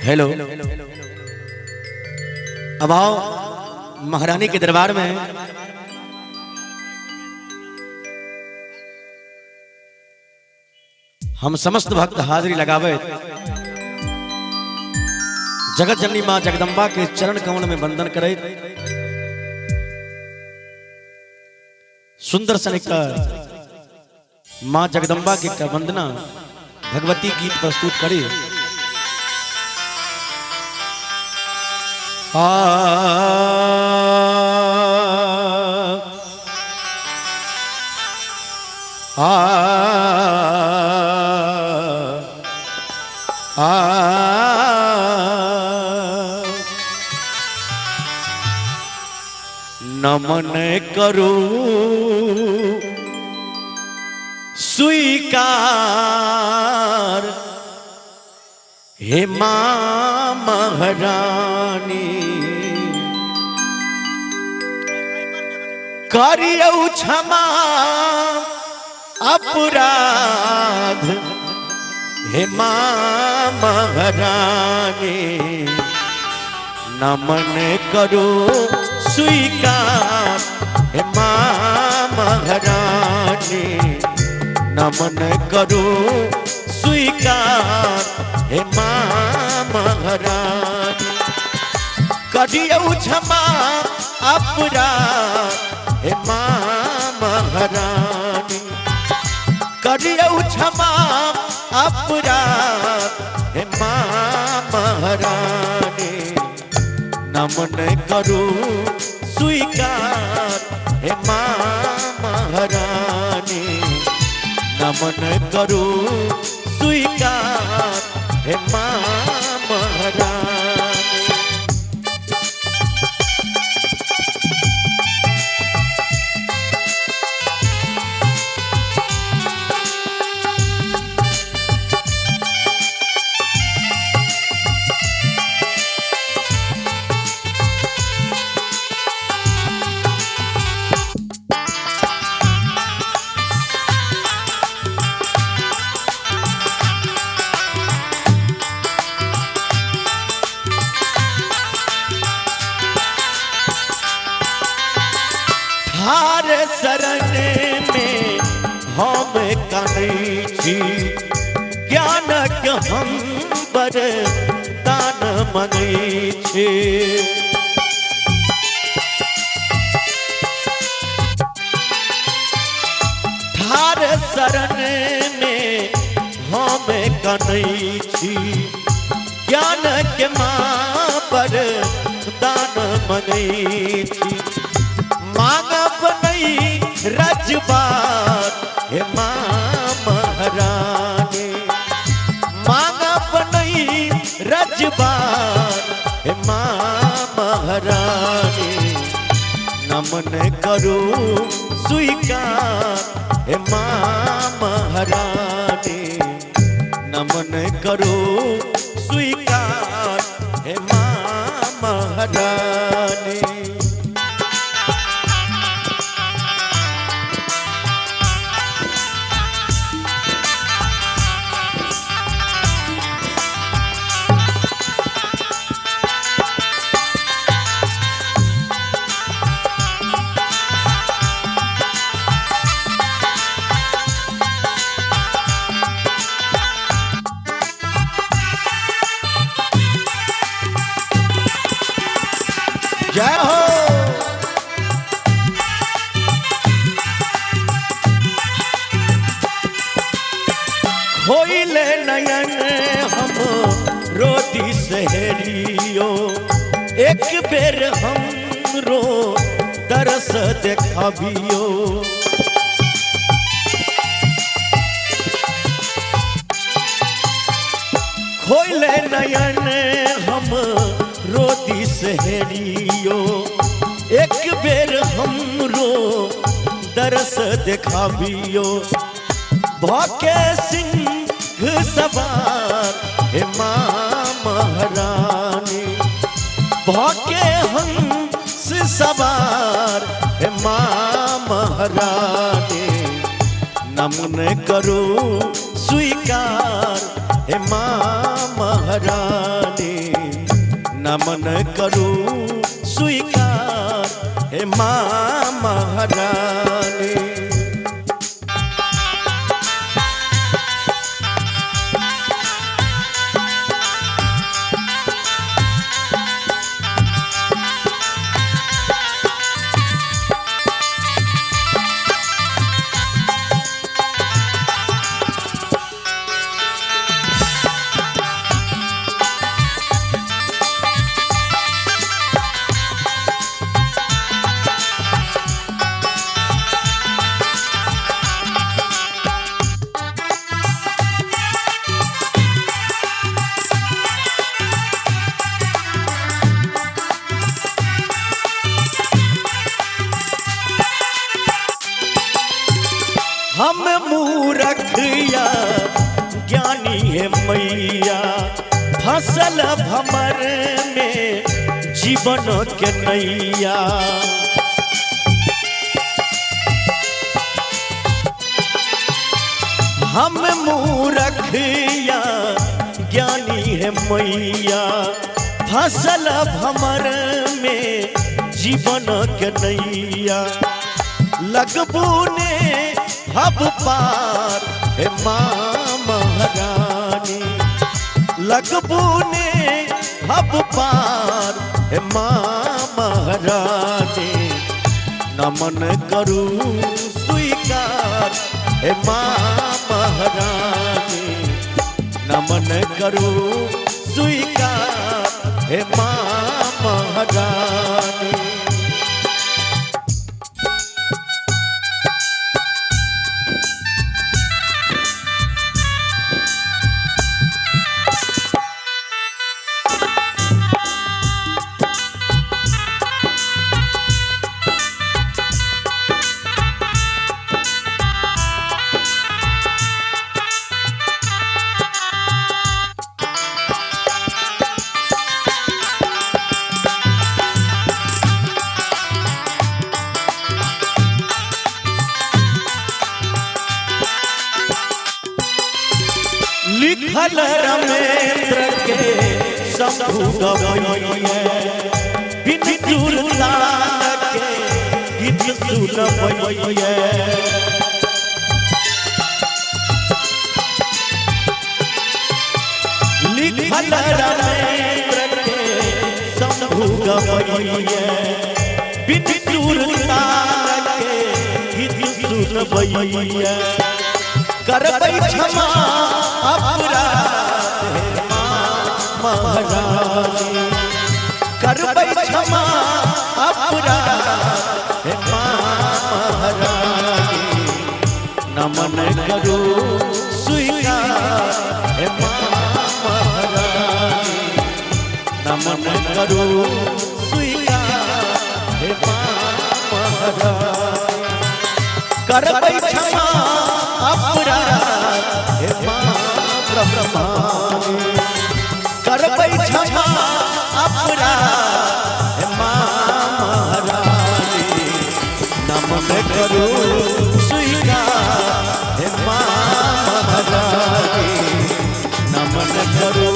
Hello. अब आओ महारानी के दरबार में हम समस्त भक्त हाजिरी लगावे जगत जननी मां जगदम्बा के चरण कमल में वंदन करे। सुंदर सनिकर मां जगदम्बा की वंदना भगवती गीत प्रस्तुत करे। आ आ आ नमन करो स्वीकार हे मां महारानी करियौ क्षमा अपराध हे मां महारानी नमन करो स्वीकार हे मां महारानी नमन करो स्वीकार हे मां महारानी करियौ क्षमा अपराध हे मां महारानी करियौ क्षमा अपराध हे मां महारानी नमन करो स्वीकार हे मां महारानी नमन करो स्वीकार हे मां महारानी। हार शरण में हम कनै छी ज्ञान के हम वरदान मनै छी हार शरण में हम कनै छी ज्ञान के मां वरदान मनै छी मांगब नहीं रजबार हे मां महारानी मांगब नहीं रजबार हे मां महारानी नमन करो स्वीकार हे मां महारानी नमन करो स्वीकार हे मां महारानी। जय हो खोइले नयन हम रोती सहेलियो एक बेर हमरो दरस देखाबियो खोइले नयन हम रोती सहेलियो एक बेर हमरो दरस देखाबियो भके सिंह सवार हे मां महारानी भके हंस सवार हे मां महारानी नमन करो स्वीकार हे माँ महारानी, नमन करूं स्वीकार हे माँ महारानी। हम मूर्ख या ज्ञानी है मैया, फसल भमर में जीवन के नैया। हम मूर्ख या ज्ञानी है मैया, फसल भमर में जीवन के नैया। लगबू ने हब पार हे माँ महारानी, लगबू ने हब पार हे माँ महारानी, नमन करूं स्वीकार हे माँ महारानी, नमन करूं स्वीकार हे माँ महारानी। लिखल रमेंद्र के शंभु गवैये, बिन जुलतान के गीत सुनवैये। लिखल रमेंद्र के शंभु गवैये, बिन जुलतान के गीत सुनवैये। करबै क्षमा अपराध हे माँ महारानी, करबै क्षमा अपराध हे माँ महारानी, नमन करूं स्वीकार हे माँ महारानी, नमन करूं स्वीकार हे माँ महारानी। करबै क्षमा अपराध हे माँ ब्रह्मानी, करबै क्षमा अपराध हे माँ महारानी, नमन करूं स्वीकार हे माँ महारानी, नमन करूं